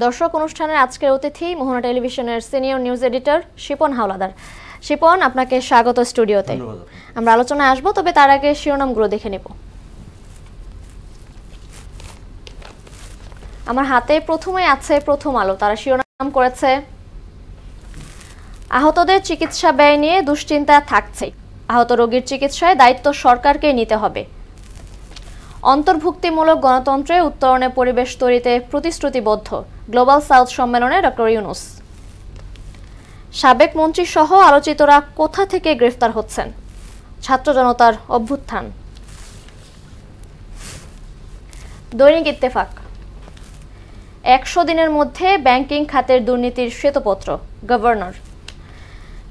দর্শক অনুষ্ঠানের আজকের অতিথি মোহনা টেলিভিশনের senior news editor Shipon Howlader. Shipon, আপনাকে স্বাগত স্টুডিওতে। আমরা আলোচনায় আসবো, তবে তার আগে শিরোনামগুলো দেখে নেব। আমার হাতে প্রথমে আছে প্রথম আলো। তারা শিরোনাম করেছে, আহতদের চিকিৎসা ব্যয় নিয়ে দুশ্চিন্তা থাকছে, আহত রোগীর চিকিৎসায় দায়িত্ব সরকারকে নিতে হবে। অন্তর্ভুক্তিমূলক গণতন্ত্রে উত্তরণে পরিবেশ তৈরিতে প্রতিশ্রুতিবদ্ধ গ্লোবাল সাউথ সম্মেলনে ডক্টর ইউনুস। সাবেক মন্ত্রী সহ আলোচিতরা কোথা থেকে গ্রেফতার হচ্ছেন, ছাত্র জনতার অভ্যুত্থান। দৈনিক ইত্তেফাক, 100 দিনের মধ্যে ব্যাংকিং খাতের দুর্নীতির শ্বেতপত্র, গভর্নর।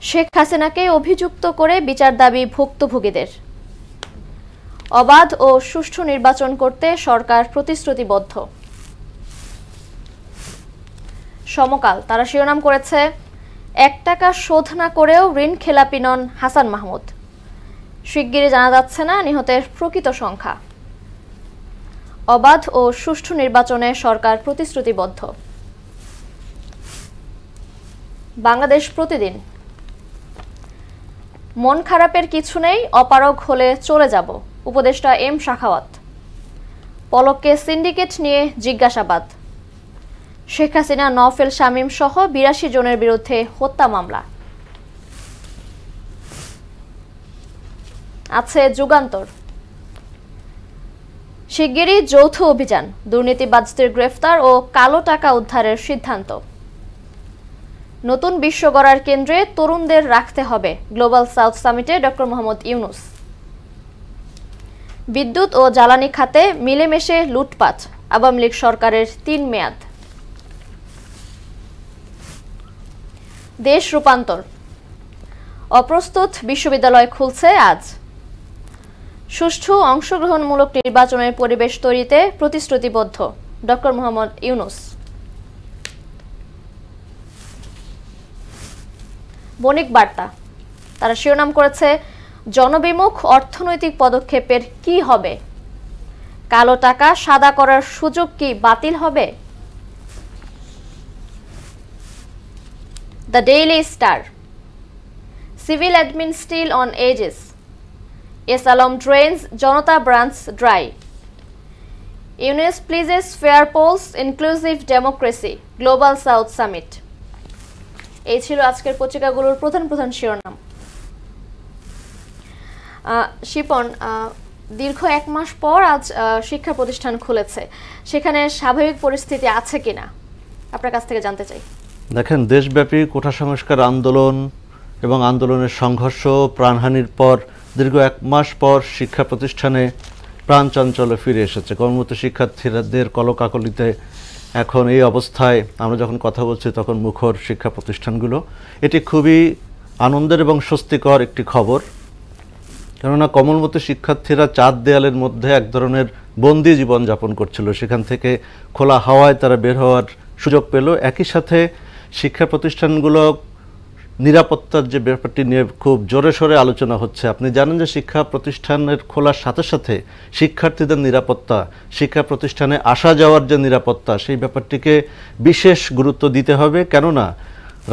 শেখ হাসিনাকে অভিযুক্ত করে বিচার দাবি ভুক্তভোগীদের। অবাধ ও সুষ্ঠু নির্বাচন করতে সরকার প্রতিশ্রুতিবদ্ধ। সমকাল, তারা শিরোনাম করেছে, 1 টাকা শোধ না করেও ঋণ খেলাপি নন হাসান মাহমুদ। শিগগিরই জানা যাচ্ছে না নিহতের প্রকৃত সংখ্যা। অবাধ ও সুষ্ঠু নির্বাচনে সরকার প্রতিশ্রুতিবদ্ধ। বাংলাদেশ প্রতিদিন, মন খারাপের কিছু নেই, অপারগ হলে চলে যাব, উপদেষ্টা এম শাখাওয়াত। পলককে সিন্ডিকেট নিয়ে জিজ্ঞাসাবাদ। শেখ হাসিনা, নওফেল শামীম সহ 82 জনের বিরুদ্ধে হত্যা মামলা। আছে যুগান্তর, শিগগিরই যৌথ অভিযান, দুর্নীতিবাজদের গ্রেফতার ও কালো টাকা উদ্ধারের সিদ্ধান্ত। নতুন বিশ্ব গড়ার কেন্দ্রে তরুণদের রাখতে হবে, গ্লোবাল সাউথ সামিটে ডক্টর মোহাম্মদ ইউনুস। বিদ্যুৎ ও জ্বালানি খাতে মিলেমিশে লুটপাট, আওয়ামী লীগ সরকারের 3 মেয়াদ। দেশ রূপান্তর, অপ্রস্তুত বিশ্ববিদ্যালয় খুলছে আজ। সুষ্ঠু অংশগ্রহণমূলক নির্বাচনের পরিবেশ তৈরিতে প্রতিশ্রুতিবদ্ধ ডক্টর মোহাম্মদ ইউনুস। বণিক বার্তা, তারা শিরোনাম করেছে, জনবিমুখ অর্থনৈতিক পদক্ষেপের কি হবে, কালো টাকা সাদা করার সুযোগ কি বাতিল হবে। The Daily Star, civil admin still on edges, S Alam drains Janata branch dry. Yunus pledges fair polls, inclusive democracy, Global South summit. এই ছিল আজকের পত্রিকাগুলোর প্রধান প্রধান শিরোনাম। শিপন, দীর্ঘ 1 মাস পর আজ শিক্ষা প্রতিষ্ঠান খুলেছে, সেখানে স্বাভাবিক পরিস্থিতি আছে কিনা আপনার কাছ থেকে জানতে চাই। দেখেন, দেশব্যাপী কোটা সংস্কার আন্দোলন এবং আন্দোলনের সংঘর্ষ, প্রাণহানির পর দীর্ঘ 1 মাস পর শিক্ষা প্রতিষ্ঠানে প্রাণ চাঞ্চল্য ফিরে এসেছে। কর্মরত শিক্ষার্থীদের কলকাকলিতে এখন এই অবস্থায় আমরা যখন কথা বলছি তখন মুখর শিক্ষা প্রতিষ্ঠানগুলো। এটি খুবই আনন্দের এবং স্বস্তিকর একটি খবর, কেননা কমলমতি শিক্ষার্থীরা 4 দেয়ালের মধ্যে এক ধরনের বন্দি জীবনযাপন করছিল, সেখান থেকে খোলা হাওয়ায় তারা বের হওয়ার সুযোগ পেল। একই সাথে শিক্ষা প্রতিষ্ঠানগুলো নিরাপত্তার যে ব্যাপারটি নিয়ে খুব জোরে সোরে আলোচনা হচ্ছে। আপনি জানেন যে শিক্ষা প্রতিষ্ঠানের খোলার সাথে সাথে শিক্ষার্থীদের নিরাপত্তা, শিক্ষা প্রতিষ্ঠানে আসা যাওয়ার যে নিরাপত্তা, সেই ব্যাপারটিকে বিশেষ গুরুত্ব দিতে হবে। কেননা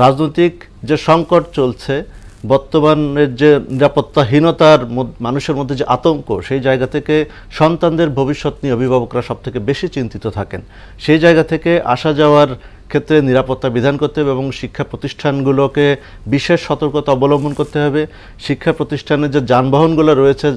রাজনৈতিক যে সংকট চলছে, বর্তমানের যে নিরাপত্তাহীনতার মানুষের মধ্যে যে আতঙ্ক, সেই জায়গা থেকে সন্তানদের ভবিষ্যৎ নিয়ে অভিভাবকরা সবথেকে বেশি চিন্তিত থাকেন। সেই জায়গা থেকে আসা যাওয়ার ক্ষেত্রে নিরাপত্তা বিধান করতে হবে এবং শিক্ষা প্রতিষ্ঠানগুলোকে বিশেষ সতর্কতা অবলম্বন করতে হবে। শিক্ষা প্রতিষ্ঠানের যে যানবাহনগুলো রয়েছে,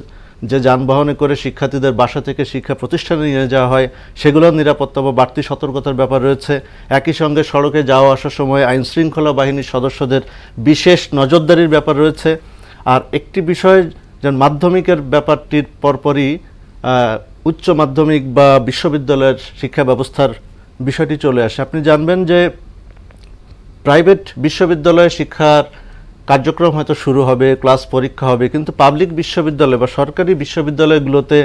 যে যানবাহনে করে শিক্ষার্থীদের বাসা থেকে শিক্ষা প্রতিষ্ঠানে নিয়ে যাওয়া হয়, সেগুলোর নিরাপত্তা বা বাড়তি সতর্কতার ব্যাপার রয়েছে। একই সঙ্গে সড়কে যাওয়া আসার সময় আইনশৃঙ্খলা বাহিনীর সদস্যদের বিশেষ নজরদারির ব্যাপার রয়েছে। আর একটি বিষয়, যে মাধ্যমিকের ব্যাপারটির পরপরই উচ্চ মাধ্যমিক বা বিশ্ববিদ্যালয়ের শিক্ষা ব্যবস্থার বিষয়টি চলে আসে। আপনি জানবেন যে প্রাইভেট বিশ্ববিদ্যালয়ে শিক্ষার কার্যক্রম হয়তো শুরু হবে, ক্লাস পরীক্ষা হবে, কিন্তু পাবলিক বিশ্ববিদ্যালয় বা সরকারি বিশ্ববিদ্যালয়গুলোতে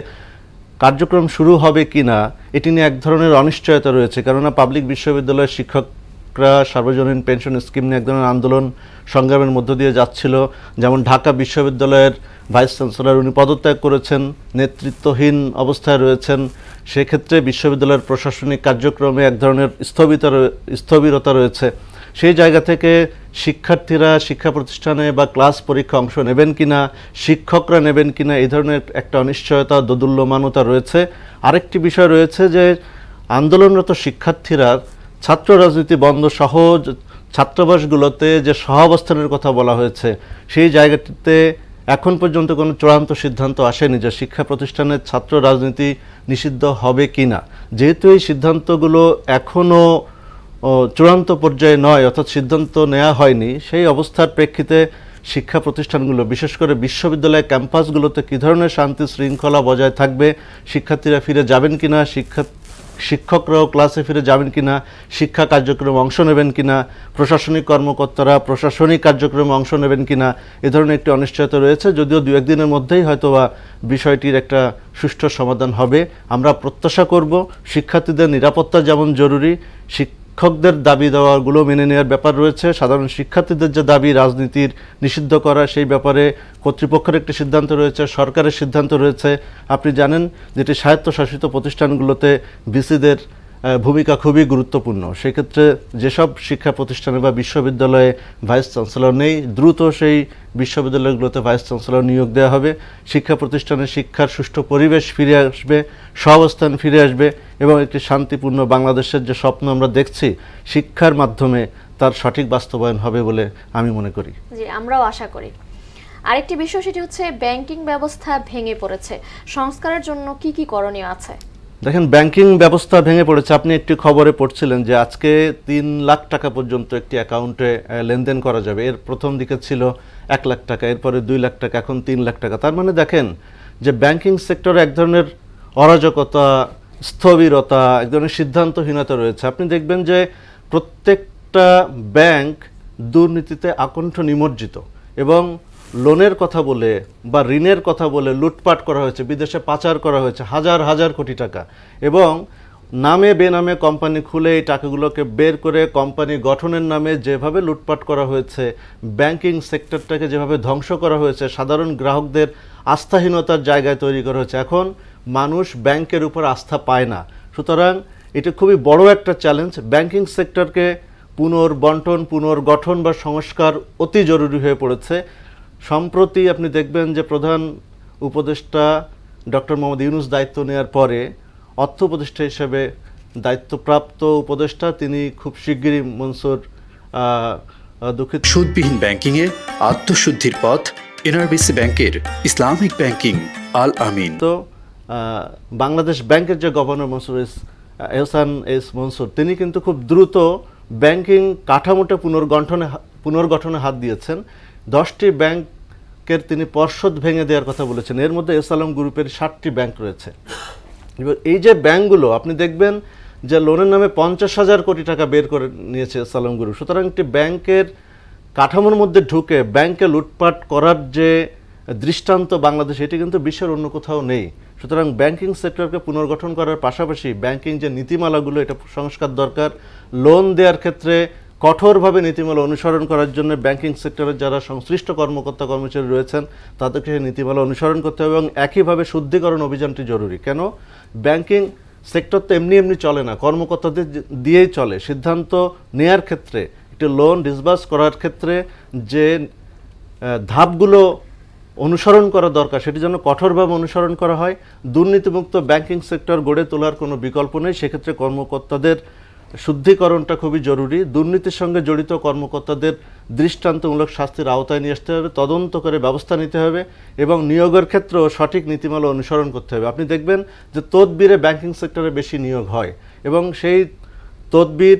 কার্যক্রম শুরু হবে কি না এটি নিয়ে এক ধরনের অনিশ্চয়তা রয়েছে। কেননা পাবলিক বিশ্ববিদ্যালয়ের শিক্ষক শিক্ষকরা সার্বজনীন পেনশন স্কিম নিয়ে এক ধরনের আন্দোলন সংগ্রামের মধ্য দিয়ে যাচ্ছিল। যেমন ঢাকা বিশ্ববিদ্যালয়ের ভাইস চ্যান্সেলর উনি পদত্যাগ করেছেন, নেতৃত্বহীন অবস্থায় রয়েছেন। সেক্ষেত্রে বিশ্ববিদ্যালয়ের প্রশাসনিক কার্যক্রমে এক ধরনের স্থবিরতা রয়েছে। সেই জায়গা থেকে শিক্ষার্থীরা শিক্ষা প্রতিষ্ঠানে বা ক্লাস পরীক্ষা অংশ নেবেন কিনা, শিক্ষকরা নেবেন কিনা, এই ধরনের একটা অনিশ্চয়তা, দোদুল্যমানতা রয়েছে। আরেকটি বিষয় রয়েছে যে আন্দোলনরত শিক্ষার্থীরা ছাত্র রাজনীতি বন্ধ সহ ছাত্রাবাসগুলোতে যে সহাবস্থানের কথা বলা হয়েছে, সেই জায়গাটিতে এখন পর্যন্ত কোনো চূড়ান্ত সিদ্ধান্ত আসেনি যে শিক্ষা প্রতিষ্ঠানের ছাত্র রাজনীতি নিষিদ্ধ হবে কিনা। যেহেতু এই সিদ্ধান্তগুলো এখনও চূড়ান্ত পর্যায়ে নয়, অর্থাৎ সিদ্ধান্ত নেওয়া হয়নি, সেই অবস্থার প্রেক্ষিতে শিক্ষা প্রতিষ্ঠানগুলো বিশেষ করে বিশ্ববিদ্যালয় ক্যাম্পাসগুলোতে কী ধরনের শান্তি শৃঙ্খলা বজায় থাকবে, শিক্ষার্থীরা ফিরে যাবেন কিনা, শিক্ষকরাও ক্লাসে ফিরে যাবেন কিনা, শিক্ষা কার্যক্রমে অংশ নেবেন কিনা, প্রশাসনিক কর্মকর্তারা প্রশাসনিক কার্যক্রমে অংশ নেবেন কিনা, এ ধরনের একটি অনিশ্চয়তা রয়েছে। যদিও দু একদিনের মধ্যেই হয়তোবা বিষয়টির একটা সুষ্ঠু সমাধান হবে। আমরা প্রত্যাশা করব শিক্ষার্থীদের নিরাপত্তা যেমন জরুরি, শিক্ষকদের দাবি দেওয়াগুলো মেনে নেওয়ার ব্যাপার রয়েছে। সাধারণ শিক্ষার্থীদের যে দাবি রাজনীতির নিষিদ্ধ করা, সেই ব্যাপারে কর্তৃপক্ষের একটি সিদ্ধান্ত রয়েছে, সরকারের সিদ্ধান্ত রয়েছে। আপনি জানেন যেটি স্বায়ত্তশাসিত প্রতিষ্ঠানগুলোতে ভিসিদের ভূমিকা খুবই গুরুত্বপূর্ণ। সেক্ষেত্রে যেসব শিক্ষা প্রতিষ্ঠানে বা বিশ্ববিদ্যালয়ে ভাইস চ্যান্সেলর নেই, দ্রুত সেই বিশ্ববিদ্যালয়গুলোতে ভাইস চ্যান্সেলর নিয়োগ দেওয়া হবে। শিক্ষা প্রতিষ্ঠানে শিক্ষার সুষ্ঠু পরিবেশ ফিরে আসবে, সহাবস্থান ফিরে আসবে এবং একটি শান্তিপূর্ণ বাংলাদেশের যে স্বপ্ন আমরা দেখছি, শিক্ষার মাধ্যমে তার সঠিক বাস্তবায়ন হবে বলে আমি মনে করি। জি, আমরাও আশা করি। আরেকটি বিষয় সেটি হচ্ছে ব্যাংকিং ব্যবস্থা ভেঙে পড়েছে, সংস্কারের জন্য কি কি করণীয় আছে? দেখেন, ব্যাংকিং ব্যবস্থা ভেঙে পড়েছে। আপনি একটি খবরে পড়ছিলেন যে আজকে 3 লাখ টাকা পর্যন্ত একটি অ্যাকাউন্টে লেনদেন করা যাবে। এর প্রথম দিকে ছিল 1 লাখ টাকা, এরপরে 2 লাখ টাকা, এখন 3 লাখ টাকা। তার মানে দেখেন যে ব্যাংকিং সেক্টরে এক ধরনের অরাজকতা, স্থবিরতা, এক ধরনের সিদ্ধান্তহীনতা রয়েছে। আপনি দেখবেন যে প্রত্যেকটা ব্যাংক দুর্নীতিতে আকণ্ঠ নিমজ্জিত এবং লোনের কথা বলে বা ঋণের কথা বলে লুটপাট করা হয়েছে, বিদেশে পাচার করা হয়েছে হাজার হাজার কোটি টাকা, এবং নামে বেনামে কোম্পানি খুলে এই টাকাগুলোকে বের করে কোম্পানি গঠনের নামে যেভাবে লুটপাট করা হয়েছে, ব্যাংকিং সেক্টরটাকে যেভাবে ধ্বংস করা হয়েছে, সাধারণ গ্রাহকদের আস্থাহীনতার জায়গায় তৈরি করা হয়েছে। এখন মানুষ ব্যাংকের উপর আস্থা পায় না। সুতরাং এটা খুবই বড় একটা চ্যালেঞ্জ। ব্যাংকিং সেক্টরকে পুনর্বন্টন, পুনর্গঠন বা সংস্কার অতি জরুরি হয়ে পড়েছে। সম্প্রতি আপনি দেখবেন যে প্রধান উপদেষ্টা ডক্টর মোহাম্মদ ইউনূস দায়িত্ব নেওয়ার পরে অর্থ উপদেষ্টা হিসেবে দায়িত্বপ্রাপ্ত উপদেষ্টা তিনি খুব শিগগিরই মনসুর সুদবিহীন ব্যাংকিংয়ে আত্মশুদ্ধির পথ এনআরবিসি ব্যাংকের ইসলামিক ব্যাংকিং আল আমিন। তো বাংলাদেশ ব্যাংকের যে গভর্নর এহসান এস মনসুর, তিনি কিন্তু খুব দ্রুত ব্যাংকিং কাঠামোটা পুনর্গঠনে হাত দিয়েছেন। 10টি ব্যাংকের তিনি পর্ষদ ভেঙে দেওয়ার কথা বলেছেন। এর মধ্যে এস আলম গ্রুপের 7টি ব্যাংক রয়েছে। এবার এই যে ব্যাংকগুলো আপনি দেখবেন যে লোনের নামে 50,000 কোটি টাকা বের করে নিয়েছে এস আলম গ্রুপ। সুতরাং একটি ব্যাংকের কাঠামোর মধ্যে ঢুকে ব্যাংকে লুটপাট করার যে দৃষ্টান্ত বাংলাদেশে, এটি কিন্তু বিশ্বের অন্য কোথাও নেই। সুতরাং ব্যাংকিং সেক্টরকে পুনর্গঠন করার পাশাপাশি ব্যাংকিং যে নীতিমালাগুলো, এটা সংস্কার দরকার। লোন দেওয়ার ক্ষেত্রে কঠোরভাবে নীতিমালা অনুসরণ করার জন্য ব্যাংকিং সেক্টরের যারা সংশ্লিষ্ট কর্মকর্তা কর্মচারী রয়েছেন তাদেরকে সেই নীতিমালা অনুসরণ করতে হবে এবং একইভাবে শুদ্ধিকরণ অভিযানটি জরুরি। কেন, ব্যাংকিং সেক্টর তো এমনি চলে না, কর্মকর্তাদের দিয়েই চলে। সিদ্ধান্ত নেয়ার ক্ষেত্রে, একটি লোন ডিসবার্স করার ক্ষেত্রে যে ধাপগুলো অনুসরণ করা দরকার সেটি যেন কঠোরভাবে অনুসরণ করা হয়। দুর্নীতিমুক্ত ব্যাংকিং সেক্টর গড়ে তোলার কোনো বিকল্প নেই। সেক্ষেত্রে কর্মকর্তাদের শুদ্ধিকরণটা খুবই জরুরি। দুর্নীতির সঙ্গে জড়িত কর্মকর্তাদের দৃষ্টান্তমূলক শাস্তির আওতায় নিয়ে আসতে হবে, তদন্ত করে ব্যবস্থা নিতে হবে এবং নিয়োগের ক্ষেত্রেও সঠিক নীতিমালা অনুসরণ করতে হবে। আপনি দেখবেন যে তদবিরে ব্যাংকিং সেক্টরে বেশি নিয়োগ হয় এবং সেই তদবির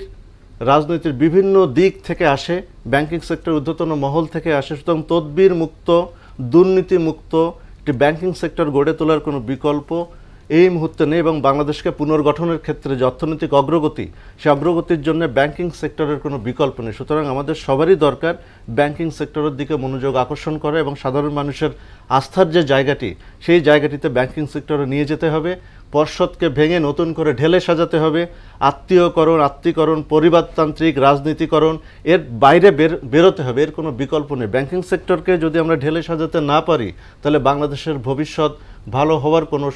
রাজনীতির বিভিন্ন দিক থেকে আসে, ব্যাংকিং সেক্টর ঊর্ধ্বতন মহল থেকে আসে। সুতরাং তদবির মুক্ত, দুর্নীতি মুক্ত একটি ব্যাংকিং সেক্টর গড়ে তোলার কোনো বিকল্প এই মুহূর্তে নেই এবং বাংলাদেশকে পুনর্গঠনের ক্ষেত্রে যে অর্থনৈতিক অগ্রগতি, সে অগ্রগতির জন্য ব্যাংকিং সেক্টরের কোনো বিকল্প নেই। সুতরাং আমাদের সবারই দরকার ব্যাংকিং সেক্টরের দিকে মনোযোগ আকর্ষণ করা এবং সাধারণ মানুষের আস্থার যে জায়গাটি, সেই জায়গাটিতে ব্যাংকিং সেক্টরে নিয়ে যেতে হবে। পর্ষদকে ভেঙে নতুন করে ঢেলে সাজাতে হবে। আত্মীকরণ, পরিবারতান্ত্রিক রাজনীতিকরণ, এর বাইরে বেরোতে হবে। এর কোনো বিকল্প নেই। ব্যাংকিং সেক্টরকে যদি আমরা ঢেলে সাজাতে না পারি, তাহলে বাংলাদেশের ভবিষ্যৎ ভালো হওয়ার কোনো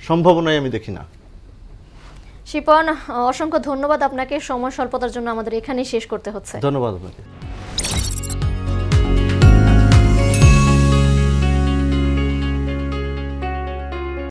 সম্ভাবনাই আমি দেখি না। শিপন, অসংখ্য ধন্যবাদ আপনাকে। সময় স্বল্পতার জন্য আমাদের এখানেই শেষ করতে হচ্ছে। ধন্যবাদ আপনাকে।